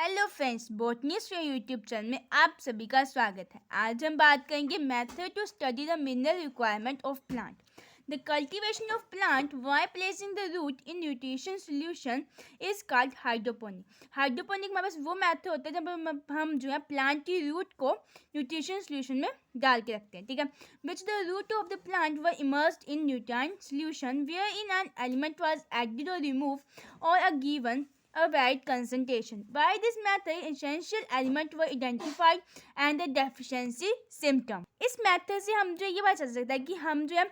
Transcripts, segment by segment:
Hello friends, botanist YouTube channel में आप सभी का स्वागत है। आज हम बात करेंगे method to study the mineral requirement of plant, the cultivation of plant why placing the root in nutrition solution is called hydroponic. Hydroponic में बस वो मेथड होता है जब हम जो है प्लांट की रूट को न्यूट्रिशन सॉल्यूशन में डाल के रखते हैं, ठीक है। Which the root of the plant were immersed in nutrient solution where in an element was added और रिमूव और a given a wide concentration. By this method, essential element were identified and the deficiency symptom. इस method से हम जो ये बात चल सकता है कि हम जो है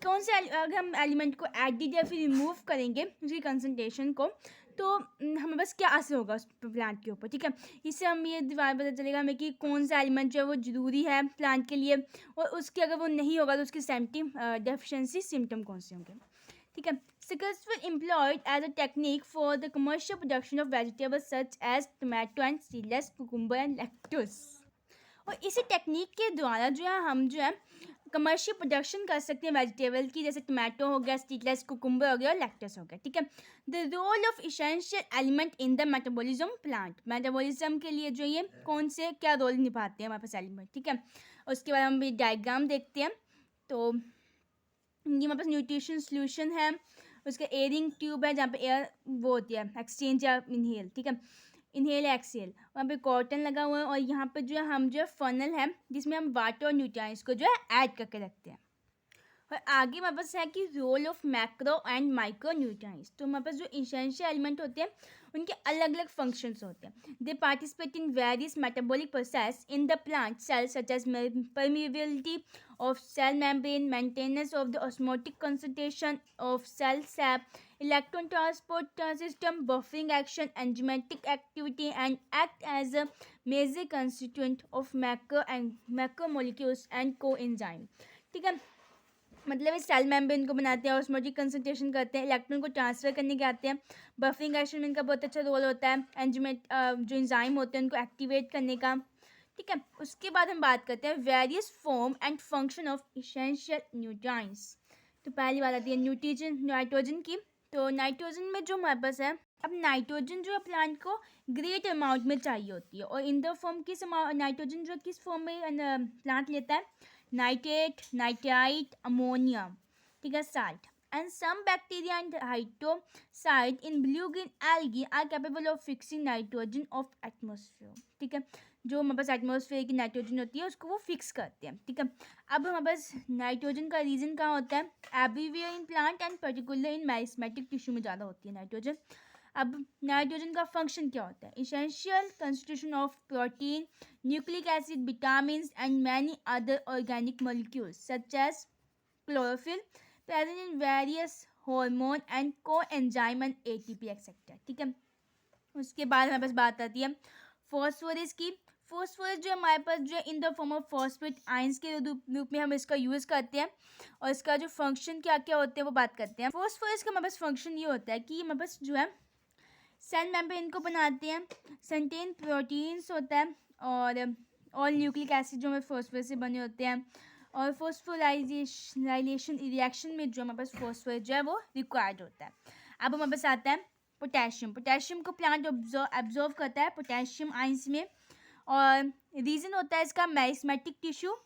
कौन से अगर हम एलिमेंट को एडिड या फिर रिमूव करेंगे उसकी कंसनट्रेशन को, तो हमें बस क्या असर होगा उस प्लांट के ऊपर, ठीक है। इससे हम ये दीवार पता चलेगा हमें कि कौन सा एलिमेंट जो है वो ज़रूरी है प्लांट के लिए, और उसके अगर वो नहीं होगा तो उसके सिम्टम डेफिशिएंसी सिम्टम कौन से होंगे, ठीक है। Successful employed as a technique for the commercial production of vegetables such as tomato and seedless cucumber and lettuce. और इसी टेक्निक के द्वारा जो है हम जो है कमर्शियल प्रोडक्शन कर सकते हैं वेजिटेबल की, जैसे टमाटो हो गया, सीडलेस कुकुम्बर हो गया और लेक्टस हो गया, ठीक है। The role of essential element in the metabolism plant, metabolism के लिए जो ये कौन से क्या रोल निभाते हैं हमारे पास एलिमेंट, ठीक है। उसके बाद हम डायग्राम देखते हैं। तो ये हमारे पास न्यूट्रिशन सोल्यूशन है, उसका एयरिंग ट्यूब है जहाँ पे एयर वो होती है एक्सचेंज या इनहेल, ठीक है, इनहेल एक्सेल। वहाँ पे कॉटन लगा हुआ है और यहाँ पे जो है हम जो है फनल है जिसमें हम वाटर और न्यूट्रिएंट्स को जो है ऐड करके रखते हैं। और आगे हमारे पास है कि role of macro and micro nutrients. तो हमारे पास जो इसेंशियल एलिमेंट होते हैं उनके अलग अलग फंक्शंस होते हैं। They participate in various metabolic process in the plant cell such as permeability of cell membrane, maintenance of the osmotic concentration of cell sap, electron transport system, buffering action, enzymatic activity, and act as a major constituent of macromolecules and coenzyme, ठीक है। मतलब इस cell membrane को बनाते हैं, osmotic concentration करते हैं, electron को ट्रांसफर करने के आते हैं, बफरिंग एक्शन में इनका बहुत अच्छा रोल होता है, एंजाइम जो एंजाइम होते हैं उनको एक्टिवेट करने का, ठीक है। उसके बाद हम बात करते हैं various form and function of essential nutrients. तो पहली बात आती है नाइट्रोजन की। तो नाइट्रोजन में जो हमारे पास है, अब नाइट्रोजन जो है प्लांट को ग्रेट अमाउंट में चाहिए होती है, और इन द फॉर्म किस नाइट्रोजन जो किस फॉर्म में प्लांट लेता है, नाइट्रेट, नाइट्राइट, अमोनिया, ठीक है, salt. And some bacteria and hydrocyte in blue-green algae are capable of fixing nitrogen of atmosphere, ठीक है। जो हमारे पास एटमोसफेयर की नाइट्रोजन होती है उसको वो फिक्स करते हैं, ठीक है। अब हमारे पास नाइट्रोजन का रीजन कहाँ होता है, everywhere in plant and particular in meristematic tissue में ज़्यादा होती है नाइट्रोजन। अब नाइट्रोजन का फंक्शन क्या होता है, essential constitution of protein, nucleic acid, vitamin and many other organic molecules such as chlorophyll, present in various hormone and coenzyme and ATP etcetera, ठीक है। उसके बाद हमारे पास बात आती है फॉस्फोरस की। फॉस्फोरस जो हमारे पास जो है इन the form of phosphate ions के रूप में हम इसका यूज़ करते हैं, और इसका जो फंक्शन क्या क्या होते हैं वो बात करते हैं। फॉस्फोरस का हमारे पास फंक्शन ये होता है कि हमारे पास जो है सेल मेम्ब्रेन को बनाते हैं, सेंटेन प्रोटीन्स होता है, और न्यूक्लिक एसिड जो हमें फॉस्फोरस से बने होते हैं, और फॉस्फोराइलेशन रिएक्शन में जो हमारे पास फॉस्फोरस जो है वो रिक्वायर्ड होता है। अब हमारे पास आता है पोटेशियम। पोटेशियम को प्लांट एब्जॉर्व करता है पोटेशियम आइंस में, और रीज़न होता है इसका मेरिस्मेटिक टिश्यू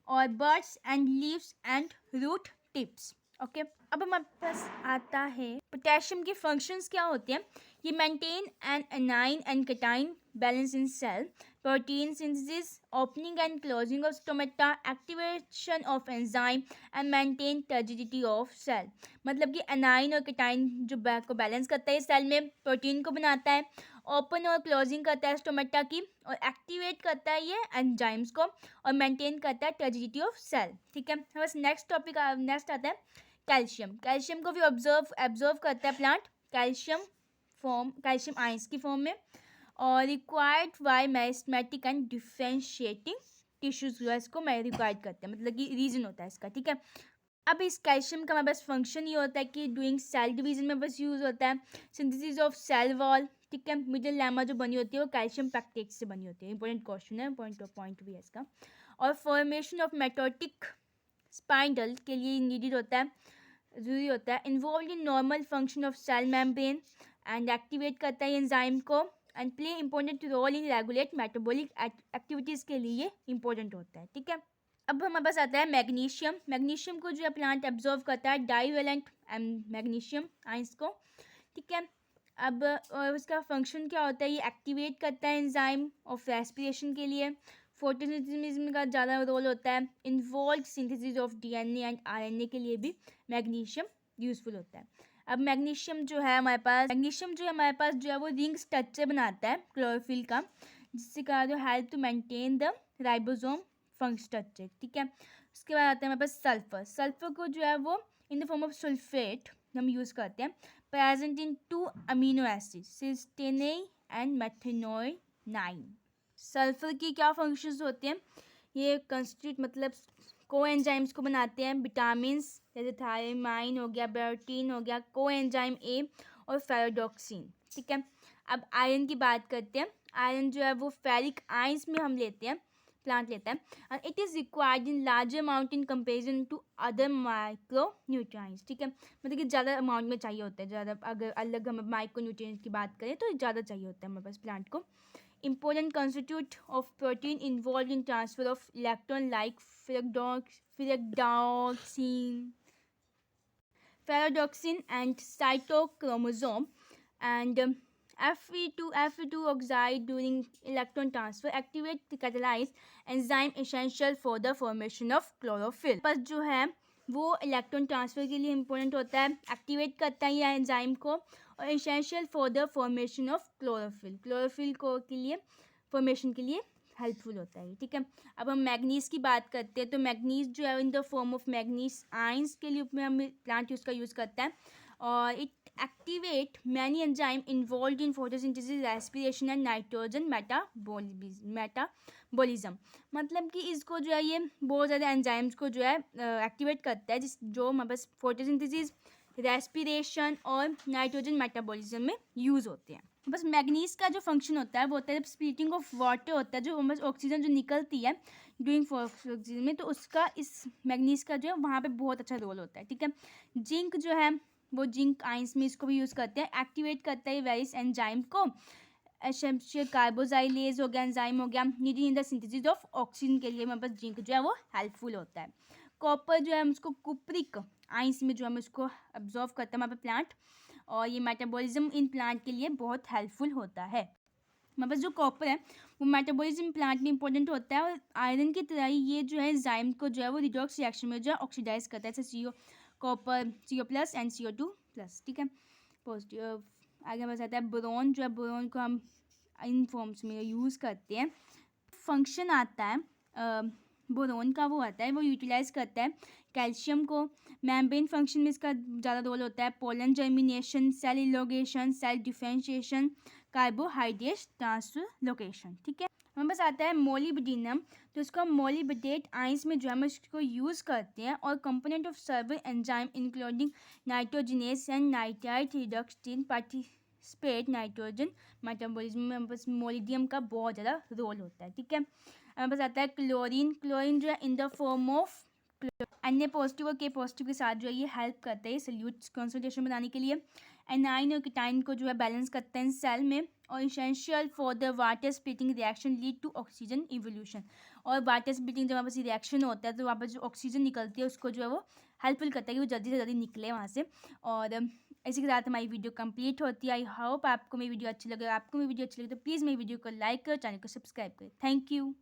और buds and leaves and root tips, okay. अब हमारे पास आता है पोटेशियम के फंक्शंस क्या होते हैं। ये maintain an anion and cation balance in cell, protein synthesis, opening and closing of stomata, activation of enzyme and maintain turgidity of cell. मतलब कि एनाइन और कैटाइन जो को बैलेंस करता है सेल में, प्रोटीन को बनाता है, ओपन और क्लोजिंग करता है स्टोमेटा की, और एक्टिवेट करता है ये एंजाइम्स को, और मेंटेन करता है टर्जिडिटी ऑफ सेल, ठीक है। बस नेक्स्ट टॉपिक नेक्स्ट आता है कैल्शियम। कैल्शियम को भी एब्जॉर्व करता है प्लांट कैल्शियम आयंस की फॉर्म में, और required by meristematic and differentiating tissues जो है इसको रिक्वायर्ड करते हैं, मतलब कि रीजन होता है इसका, ठीक है। अब इस कैल्शियम का हमारे पास फंक्शन ये होता है कि डूइंग सेल डिवीजन में बस यूज़ होता है, सिंथेसिस ऑफ सेल वॉल, ठीक है। मिडल लेमा जो बनी होती है वो कैल्शियम पैक्टेट से बनी होती है, इंपॉर्टेंट क्वेश्चन है, पॉइंट भी है इसका। और फॉर्मेशन ऑफ मेटोटिक स्पाइंडल के लिए नीडेड होता है, ज़रूरी होता है, involve in normal function of cell membrane and activate करता है एंजाइम को, and play important role in regulate metabolic activities के लिए इंपॉर्टेंट होता है, ठीक है। अब हमारे पास आता है मैग्नीशियम। मैग्नीशियम को जो है प्लांट एब्जॉर्व करता है डाइवेलेंट मैग्नीशियम आइंस को, ठीक है। अब उसका फंक्शन क्या होता है, ये एक्टिवेट करता है एंजाइम ऑफ रेस्पिरेशन के लिए, फोटोसिंथेसिस का ज़्यादा रोल होता है, involve synthesis of DNA and RNA के लिए भी मैग्नीशियम यूज़फुल होता है। अब मैग्नीशियम जो है हमारे पास जो है वो रिंग स्ट्रक्चर बनाता है क्लोरोफिल का, जिससे कहा जो help to maintain the ribosome function structure, ठीक है। उसके बाद आता है हमारे पास सल्फर। सल्फर को जो है वो in the form of sulphate हम यूज़ करते हैं, present in 2 amino acid cysteine and methionine. Sulphur की क्या फंक्शंस होते हैं, ये कंस्टिट्यूट मतलब कोएंजाइम्स को बनाते हैं, विटामिन्स जैसे थायमाइन हो गया, बियोटिन हो गया, कोएंजाइम ए और फेरोडॉक्सिन, ठीक है। अब आयरन की बात करते हैं। आयरन जो है वो फेरिक आयंस में हम लेते हैं, प्लांट लेता है, and it is required in large amount in comparison to other micro nutrients, ठीक है। मतलब कि ज़्यादा अमाउंट में चाहिए होता है, ज़्यादा अगर अलग हम माइक्रो न्यूट्रिएंट्स की बात करें तो ज़्यादा चाहिए होता है हमारे पास प्लांट को। Important constituent of protein involved in transfer of electron like ferredoxin and cytochromosome, and Fe2 oxide during electron transfer activate the catalyze enzyme essential for the formation of chlorophyll। बस जो है वो इलेक्ट्रॉन ट्रांसफ़र के लिए important होता है, activate करता है ये एंजाइम को, और essential for the formation of chlorophyll को के लिए फॉर्मेशन के लिए हेल्पफुल होता है, ठीक है। अब हम मैग्नीज की बात करते हैं, तो मैग्नीज जो है इन the form of manganese ions के लिए में हम प्लांट उसका यूज़ करता है, और it activate many enzyme involve in photosynthesis, respiration and nitrogen metabolism. मतलब कि इसको जो है ये बहुत ज़्यादा एंजाइम्स को जो है एक्टिवेट करता है, जो हमारे पास फोटोसिंथेसिस, रेस्पिरेशन और नाइट्रोजन मेटाबॉलिज्म में यूज़ होते हैं। बस मैग्नीज का जो फंक्शन होता है वो होता है जब स्प्लिटिंग ऑफ वाटर होता है, जो बस ऑक्सीजन जो निकलती है ड्यूरिंग ऑक्सीजन में, तो उसका इस मैग्नीज का जो है वहाँ पे बहुत अच्छा रोल होता है, ठीक है। जिंक जो है वो जिंक आइंस में इसको भी यूज़ करते हैं, एक्टिवेट करता है वेरियस एंजाइम को, एसेंशियल कार्बोजाइलेज हो गया, एंजाइम हो गया, needing in the synthesis of oxygen के लिए हमारे पास जिंक जो है वो हेल्पफुल होता है। कॉपर जो है हम उसको कुप्रिक आइंस में जो हम उसको अब्जॉर्व करते हैं हमारे प्लांट, और ये मेटाबॉलिज्म इन प्लांट के लिए बहुत हेल्पफुल होता है। हमारे पास जो कॉपर है वो मेटाबॉलिज्म प्लांट में इंपॉर्टेंट होता है, और आयरन की तरह ही ये जो है एंजाइम को जो है वो रिडॉक्स रिएक्शन में जो है ऑक्सीडाइज करता है, जैसे कॉपर CO+ एंड CO2+, ठीक है, पॉजिटिव। आगे हमारे आता है बोरॉन। जो है बोरॉन को हम इन फॉर्म्स में यूज़ करते हैं। फंक्शन आता है बोरॉन का, वो आता है वो यूटिलाइज करता है कैल्शियम को, मेम्ब्रेन फंक्शन में इसका ज़्यादा रोल होता है, pollen germination, cell elongation, cell differentiation, carbohydrate translocation, ठीक है। हमारे पास आता है मोलिब्डेनम, तो इसको हम मोलिब्डेट आइंस में जो है हम इसको यूज़ करते हैं, और component of सर्वल enzyme including nitrogenous and nitrite reduction participate nitrogen metabolism में हमारे पास मोलिडियम का बहुत ज़्यादा रोल होता है, ठीक है। हमारे पास आता है क्लोरीन जो है इन द फॉर्म ऑफ अन्य पॉजिटिव और के पॉजिटिव के साथ जो है ये हेल्प करता है सल्यूट कॉन्सेंट्रेशन बनाने के लिए, एनाइन और कीटाइन को जो है बैलेंस करता है सेल में, और essential for the water splitting reaction lead to oxygen evolution. और वाटर स्प्लिटिंग जब वहाँ पर रिएक्शन होता है तो वहाँ पर जो ऑक्सीजन निकलती है उसको जो है वो हेल्पफुल करता है कि वो जल्दी से जल्दी निकले वहाँ से। और इसी के साथ हमारी वीडियो कंप्लीट होती है। आई होप आपको मेरी वीडियो अच्छी लगे। आपको मेरी वीडियो अच्छी लगे तो प्लीज़ मेरी वीडियो को लाइक करो, चैनल को सब्सक्राइब करें। Thank you.